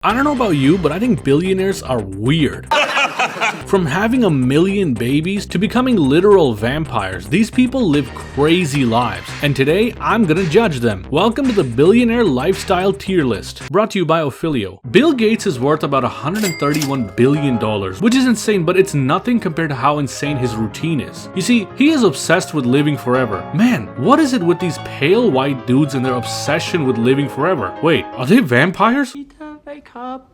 I don't know about you, but I think billionaires are weird. From having a million babies to becoming literal vampires, these people live crazy lives, and today I'm gonna judge them. Welcome to the Billionaire Lifestyle Tier List, brought to you by Ophelio. Bill Gates is worth about $131 billion, which is insane, but it's nothing compared to how insane his routine is. You see, he is obsessed with living forever. Man, what is it with these pale white dudes and their obsession with living forever? Wait, are they vampires? Wake up.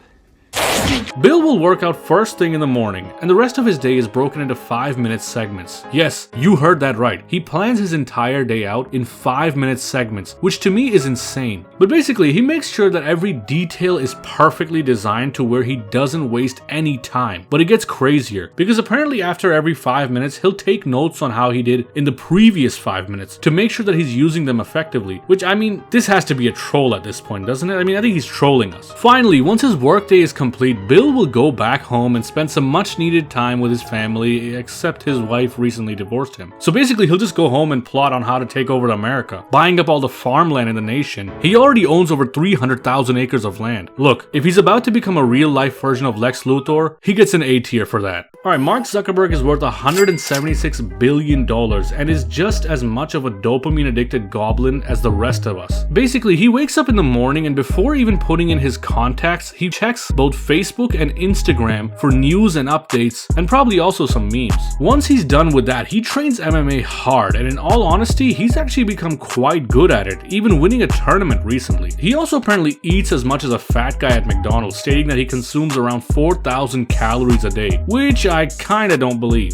Bill will work out first thing in the morning, and the rest of his day is broken into 5-minute segments. Yes, you heard that right. He plans his entire day out in 5-minute segments, which to me is insane. But basically, he makes sure that every detail is perfectly designed to where he doesn't waste any time. But it gets crazier, because apparently after every 5 minutes, he'll take notes on how he did in the previous 5 minutes to make sure that he's using them effectively. Which, I mean, this has to be a troll at this point, doesn't it? I mean, I think he's trolling us. Finally, once his workday is complete, Bill will go back home and spend some much needed time with his family, except his wife recently divorced him. So basically, he'll just go home and plot on how to take over America, buying up all the farmland in the nation. He already owns over 300,000 acres of land. Look, if he's about to become a real-life version of Lex Luthor, he gets an A tier for that. Alright, Mark Zuckerberg is worth $176 billion and is just as much of a dopamine-addicted goblin as the rest of us. Basically, he wakes up in the morning and before even putting in his contacts, he checks both Facebook and Instagram for news and updates, and probably also some memes. Once he's done with that, he trains MMA hard, and in all honesty, he's actually become quite good at it, even winning a tournament recently. He also apparently eats as much as a fat guy at McDonald's, stating that he consumes around 4,000 calories a day, which I kinda don't believe.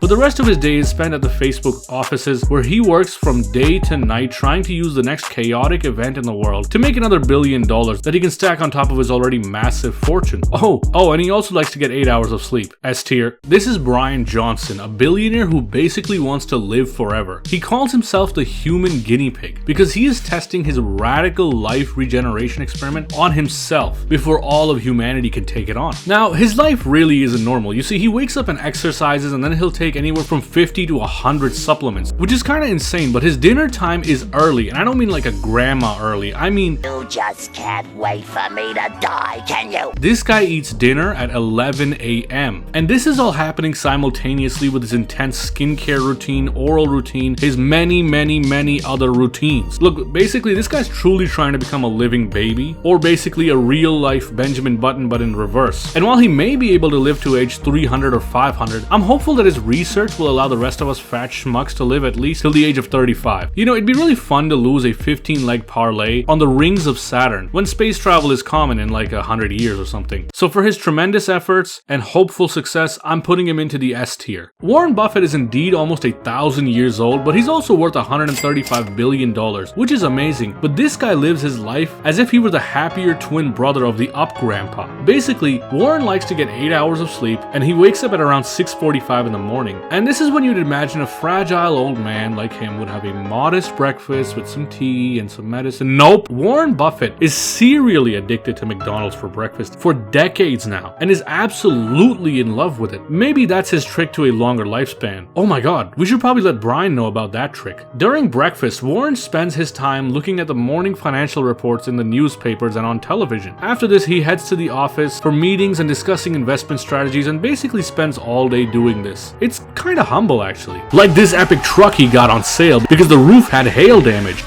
But the rest of his day is spent at the Facebook offices where he works from day to night trying to use the next chaotic event in the world to make another $1 billion that he can stack on top of his already massive fortune. Oh, and he also likes to get 8 hours of sleep. S tier. This is Brian Johnson, a billionaire who basically wants to live forever. He calls himself the human guinea pig because he is testing his radical life regeneration experiment on himself before all of humanity can take it on. Now, his life really isn't normal. You see, he wakes up and exercises and then he'll take anywhere from 50 to 100 supplements, which is kind of insane, but his dinner time is early, and I don't mean like a grandma early, I mean You just can't wait for me to die, can you? this guy eats dinner at 11 a.m. And this is all happening simultaneously with his intense skincare routine, oral routine, his many other routines. Look, basically this guy's truly trying to become a living baby, or basically a real life Benjamin Button but in reverse. And while he may be able to live to age 300 or 500, I'm hopeful that his research will allow the rest of us fat schmucks to live at least till the age of 35. You know, it'd be really fun to lose a 15-leg parlay on the rings of Saturn when space travel is common in like 100 years or something. So for his tremendous efforts and hopeful success, I'm putting him into the S tier. Warren Buffett is indeed almost 1,000 years old, but he's also worth $135 billion, which is amazing. But this guy lives his life as if he were the happier twin brother of the Up Grandpa. Basically, Warren likes to get 8 hours of sleep, and he wakes up at around 6:45 in the morning. And this is when you'd imagine a fragile old man like him would have a modest breakfast with some tea and some medicine. Nope, Warren Buffett is serially addicted to McDonald's for breakfast for decades now and is absolutely in love with it. Maybe that's his trick to a longer lifespan. Oh my god, we should probably let Brian know about that trick. During breakfast, Warren spends his time looking at the morning financial reports in the newspapers and on television. After this, he heads to the office for meetings and discussing investment strategies and basically spends all day doing this. It's kinda humble actually. Like this epic truck he got on sale because the roof had hail damage.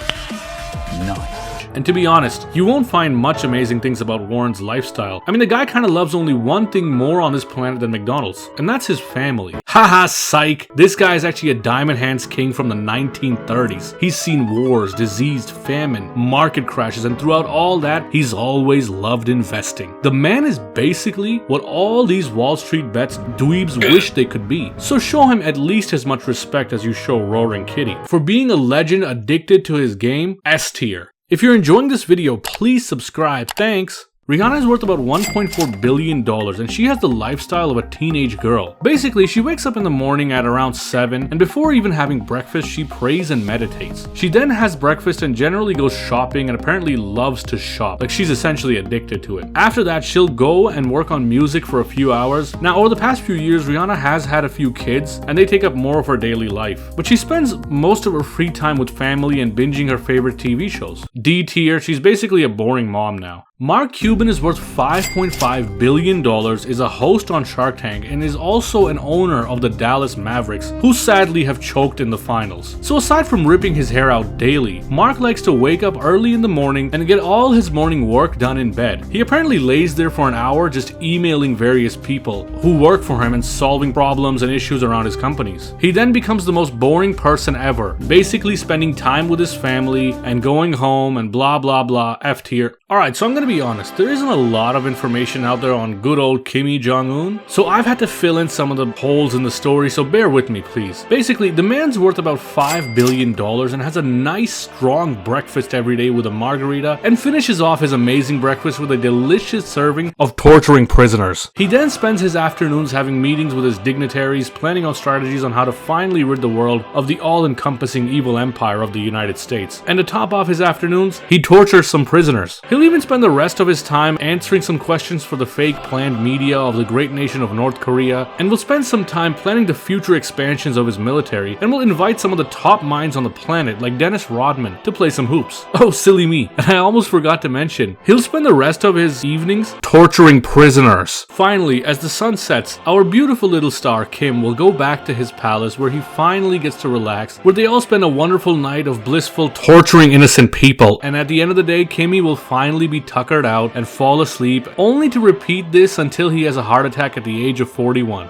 Nice. And to be honest, you won't find much amazing things about Warren's lifestyle. I mean, the guy kinda loves only one thing more on this planet than McDonald's, and that's his family. Haha, psych! This guy is actually a diamond hands king from the 1930s. He's seen wars, disease, famine, market crashes, and throughout all that, he's always loved investing. The man is basically what all these Wall Street bets dweebs wish they could be. So show him at least as much respect as you show Roaring Kitty. For being a legend addicted to his game, S tier. If you're enjoying this video, please subscribe. Thanks. Rihanna is worth about $1.4 billion and she has the lifestyle of a teenage girl. Basically, she wakes up in the morning at around 7 and before even having breakfast, she prays and meditates. She then has breakfast and generally goes shopping and apparently loves to shop. Like she's essentially addicted to it. After that, she'll go and work on music for a few hours. Now, over the past few years, Rihanna has had a few kids and they take up more of her daily life. But she spends most of her free time with family and binging her favorite TV shows. D tier, she's basically a boring mom now. Mark Cuban is worth $5.5 billion, is a host on Shark Tank, and is also an owner of the Dallas Mavericks, who sadly have choked in the finals. So aside from ripping his hair out daily, Mark likes to wake up early in the morning and get all his morning work done in bed. He apparently lays there for an hour just emailing various people who work for him and solving problems and issues around his companies. He then becomes the most boring person ever, basically spending time with his family and going home and blah blah blah. F tier. Alright, so I'm gonna be honest, there isn't a lot of information out there on good old Kim Jong-un, so I've had to fill in some of the holes in the story, so bear with me please. Basically, the man's worth about $5 billion and has a nice strong breakfast every day with a margarita and finishes off his amazing breakfast with a delicious serving of torturing prisoners. He then spends his afternoons having meetings with his dignitaries, planning on strategies on how to finally rid the world of the all-encompassing evil empire of the United States. And to top off his afternoons, he tortures some prisoners. He'll even spend the rest of his time answering some questions for the fake planned media of the great nation of North Korea, and will spend some time planning the future expansions of his military, and will invite some of the top minds on the planet like Dennis Rodman to play some hoops. Oh, silly me, and I almost forgot to mention, he'll spend the rest of his evenings torturing prisoners. Finally, as the sun sets, our beautiful little star Kim will go back to his palace where he finally gets to relax, where they all spend a wonderful night of blissful torturing innocent people, and at the end of the day, Kimmy will finally be tuckered out and fall asleep, only to repeat this until he has a heart attack at the age of 41.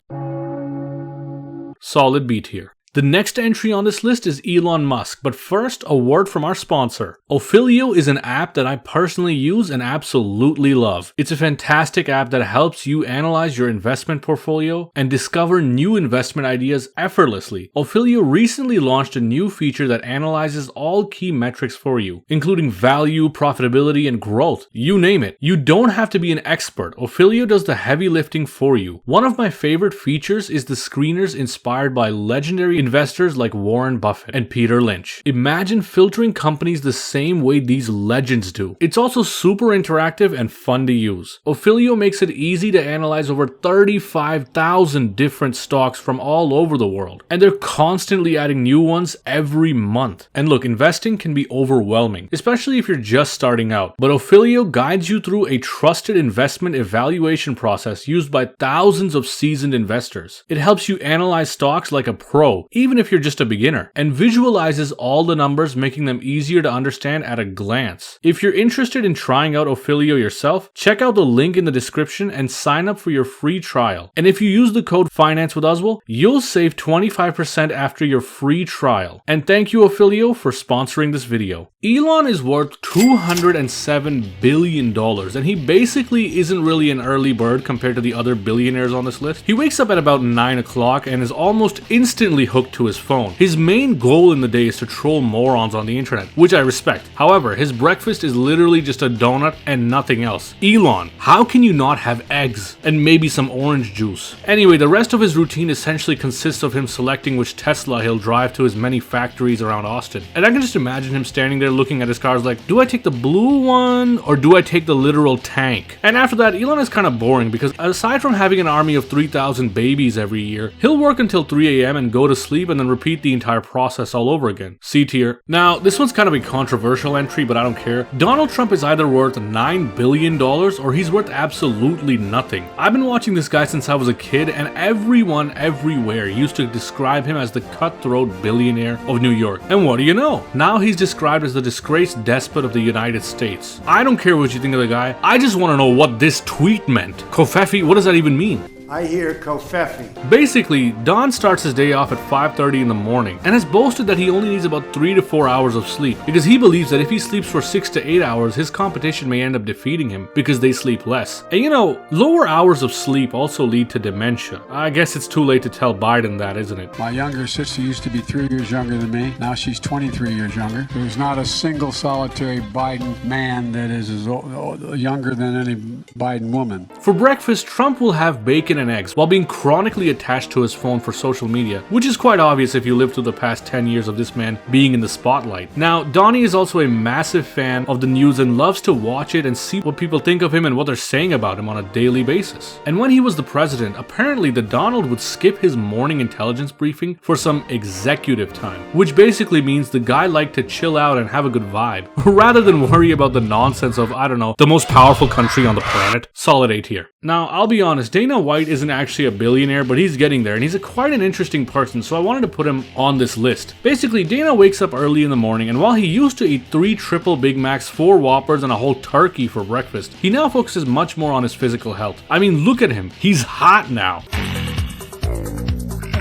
Solid B tier. The next entry on this list is Elon Musk, but first, a word from our sponsor. Ophelio is an app that I personally use and absolutely love. It's a fantastic app that helps you analyze your investment portfolio and discover new investment ideas effortlessly. Ophelio recently launched a new feature that analyzes all key metrics for you, including value, profitability, and growth. You name it. You don't have to be an expert. Ophelio does the heavy lifting for you. One of my favorite features is the screeners inspired by legendary investors like Warren Buffett and Peter Lynch. Imagine filtering companies the same way these legends do. It's also super interactive and fun to use. Ophelio makes it easy to analyze over 35,000 different stocks from all over the world, and they're constantly adding new ones every month. And look, investing can be overwhelming, especially if you're just starting out, but Ophelio guides you through a trusted investment evaluation process used by thousands of seasoned investors. It helps you analyze stocks like a pro, even if you're just a beginner, and visualizes all the numbers, making them easier to understand at a glance. If you're interested in trying out Ophelio yourself, check out the link in the description and sign up for your free trial. And if you use the code FINANCEWITHOSWALD, you'll save 25% after your free trial. And thank you, Ophelio, for sponsoring this video. Elon is worth $207 billion, and he basically isn't really an early bird compared to the other billionaires on this list. He wakes up at about 9 o'clock and is almost instantly hooked to his phone. His main goal in the day is to troll morons on the internet, which I respect. However, his breakfast is literally just a donut and nothing else. Elon, how can you not have eggs and maybe some orange juice? Anyway, the rest of his routine essentially consists of him selecting which Tesla he'll drive to his many factories around Austin. And I can just imagine him standing there looking at his cars like, do I take the blue one or do I take the literal tank? And after that, Elon is kind of boring because aside from having an army of 3,000 babies every year, he'll work until 3 a.m. and go to sleep and then repeat the entire process all over again. C tier. Now, this one's kind of a controversial entry, but I don't care. Donald Trump is either worth $9 billion or he's worth absolutely nothing. I've been watching this guy since I was a kid, and everyone everywhere used to describe him as the cutthroat billionaire of New York. And what do you know? Now he's described as the disgraced despot of the United States. I don't care what you think of the guy. I just want to know what this tweet meant. Kofefi, what does that even mean? I hear Kofefi. Basically, Don starts his day off at 5:30 in the morning and has boasted that he only needs about 3 to 4 hours of sleep because he believes that if he sleeps for 6 to 8 hours, his competition may end up defeating him because they sleep less. And you know, lower hours of sleep also lead to dementia. I guess it's too late to tell Biden that, isn't it? My younger sister used to be 3 years younger than me. Now she's 23 years younger. There's not a single solitary Biden man that is younger than any Biden woman. For breakfast, Trump will have bacon and eggs while being chronically attached to his phone for social media, which is quite obvious if you live through the past 10 years of this man being in the spotlight. Now, Donnie is also a massive fan of the news and loves to watch it and see what people think of him and what they're saying about him on a daily basis. And when he was the president, apparently the Donald would skip his morning intelligence briefing for some executive time, which basically means the guy liked to chill out and have a good vibe, rather than worry about the nonsense of, I don't know, the most powerful country on the planet. Solid A tier. Now, I'll be honest, Dana White isn't actually a billionaire, but he's getting there, and he's quite an interesting person, so I wanted to put him on this list. Basically, Dana wakes up early in the morning, and while he used to eat 3 triple Big Macs, 4 Whoppers, and a whole turkey for breakfast, he now focuses much more on his physical health. I mean, look at him. He's hot now.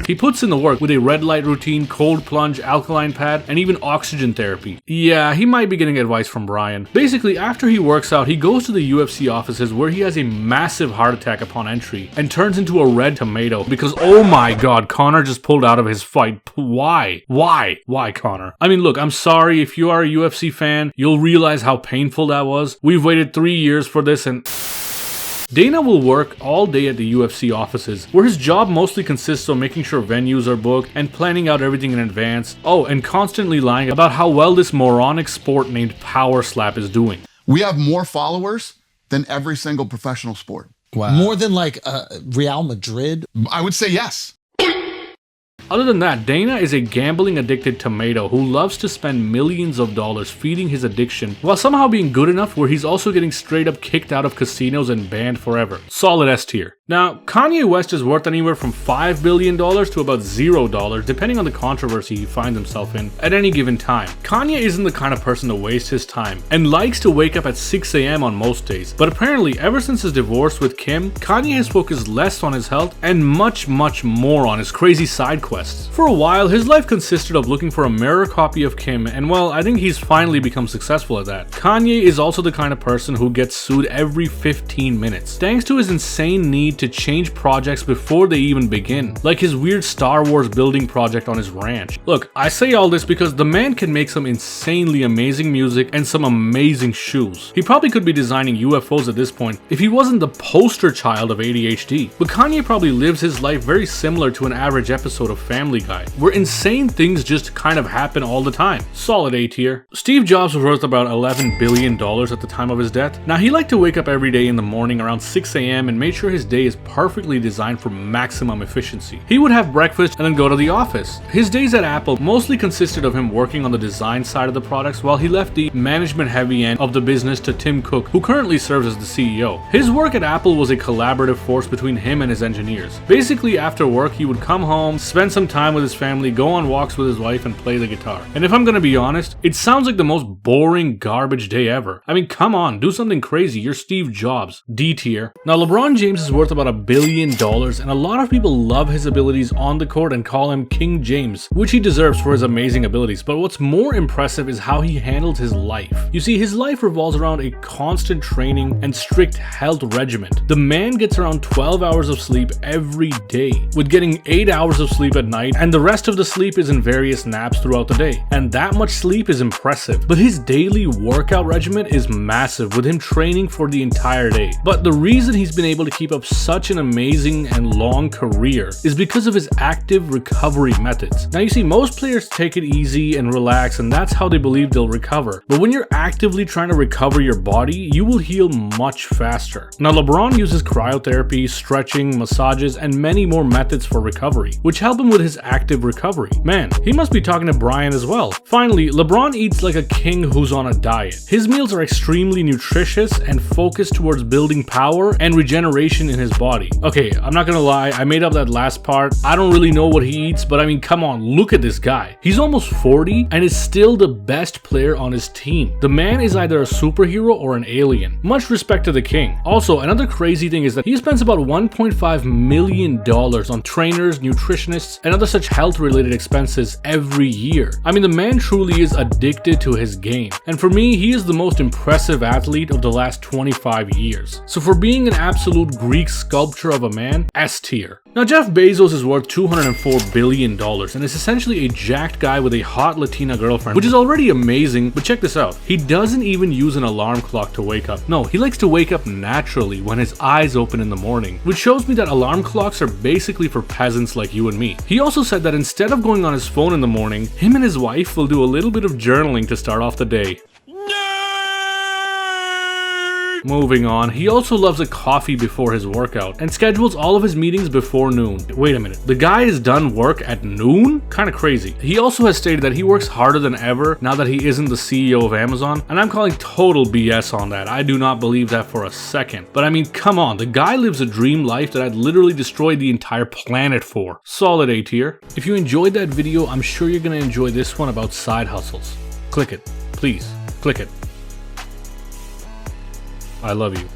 He puts in the work with a red light routine, cold plunge, alkaline pad, and even oxygen therapy. Yeah, he might be getting advice from Brian. Basically, after he works out, he goes to the UFC offices where he has a massive heart attack upon entry and turns into a red tomato because, oh my god, Conor just pulled out of his fight. Why? Why, Conor? I mean, look, I'm sorry if you are a UFC fan, you'll realize how painful that was. We've waited 3 years for this and... Dana will work all day at the UFC offices, where his job mostly consists of making sure venues are booked and planning out everything in advance. Oh, and constantly lying about how well this moronic sport named Power Slap is doing. We have more followers than every single professional sport. Wow. More than like Real Madrid? I would say yes. Other than that, Dana is a gambling addicted tomato who loves to spend millions of dollars feeding his addiction while somehow being good enough where he's also getting straight up kicked out of casinos and banned forever. Solid S tier. Now, Kanye West is worth anywhere from $5 billion to about $0 depending on the controversy he finds himself in at any given time. Kanye isn't the kind of person to waste his time and likes to wake up at 6 a.m. on most days, but apparently ever since his divorce with Kim, Kanye has focused less on his health and much more on his crazy side quests. For a while, his life consisted of looking for a mirror copy of Kim, and well, I think he's finally become successful at that. Kanye is also the kind of person who gets sued every 15 minutes, thanks to his insane need to change projects before they even begin, like his weird Star Wars building project on his ranch. Look, I say all this because the man can make some insanely amazing music and some amazing shoes. He probably could be designing UFOs at this point if he wasn't the poster child of ADHD, but Kanye probably lives his life very similar to an average episode of Family Guy, where insane things just kind of happen all the time. Solid A tier. Steve Jobs was worth about $11 billion at the time of his death. Now, he liked to wake up every day in the morning around 6 a.m. and made sure his day is perfectly designed for maximum efficiency. He would have breakfast and then go to the office. His days at Apple mostly consisted of him working on the design side of the products while he left the management heavy end of the business to Tim Cook, who currently serves as the CEO. His work at Apple was a collaborative force between him and his engineers. Basically, after work, he would come home, spend some time with his family, go on walks with his wife, and play the guitar. And if I'm gonna be honest, it sounds like the most boring garbage day ever. I mean, come on, do something crazy. You're Steve Jobs. D tier. Now, LeBron James is worth about $1 billion, and a lot of people love his abilities on the court and call him King James, which he deserves for his amazing abilities. But what's more impressive is how he handles his life. You see, his life revolves around a constant training and strict health regimen. The man gets around 12 hours of sleep every day, with getting 8 hours of sleep at night, and the rest of the sleep is in various naps throughout the day. And that much sleep is impressive. But his daily workout regimen is massive, with him training for the entire day. But the reason he's been able to keep up such an amazing and long career is because of his active recovery methods. Now, you see, most players take it easy and relax, and that's how they believe they'll recover. But when you're actively trying to recover your body, you will heal much faster. Now, LeBron uses cryotherapy, stretching, massages, and many more methods for recovery, which help him with his active recovery. Man, he must be talking to Brian as well. Finally, LeBron eats like a king who's on a diet. His meals are extremely nutritious and focused towards building power and regeneration in his body. Okay, I'm not gonna lie, I made up that last part. I don't really know what he eats, but I mean, come on, look at this guy. He's almost 40 and is still the best player on his team. The man is either a superhero or an alien. Much respect to the king. Also, another crazy thing is that he spends about $1.5 million on trainers, nutritionists, and other such health-related expenses every year. I mean, the man truly is addicted to his game. And for me, he is the most impressive athlete of the last 25 years. So for being an absolute Greek sculpture of a man, S tier. Now, Jeff Bezos is worth $204 billion and is essentially a jacked guy with a hot Latina girlfriend, which is already amazing, but check this out. He doesn't even use an alarm clock to wake up. No, he likes to wake up naturally when his eyes open in the morning, which shows me that alarm clocks are basically for peasants like you and me. He also said that instead of going on his phone in the morning, him and his wife will do a little bit of journaling to start off the day. Moving on, he also loves a coffee before his workout and schedules all of his meetings before noon. Wait a minute, the guy is done work at noon? Kinda crazy. He also has stated that he works harder than ever now that he isn't the CEO of Amazon, and I'm calling total BS on that. I do not believe that for a second. But I mean, come on, the guy lives a dream life that I'd literally destroy the entire planet for. Solid A tier. If you enjoyed that video, I'm sure you're gonna enjoy this one about side hustles. Click it. Please, click it. I love you.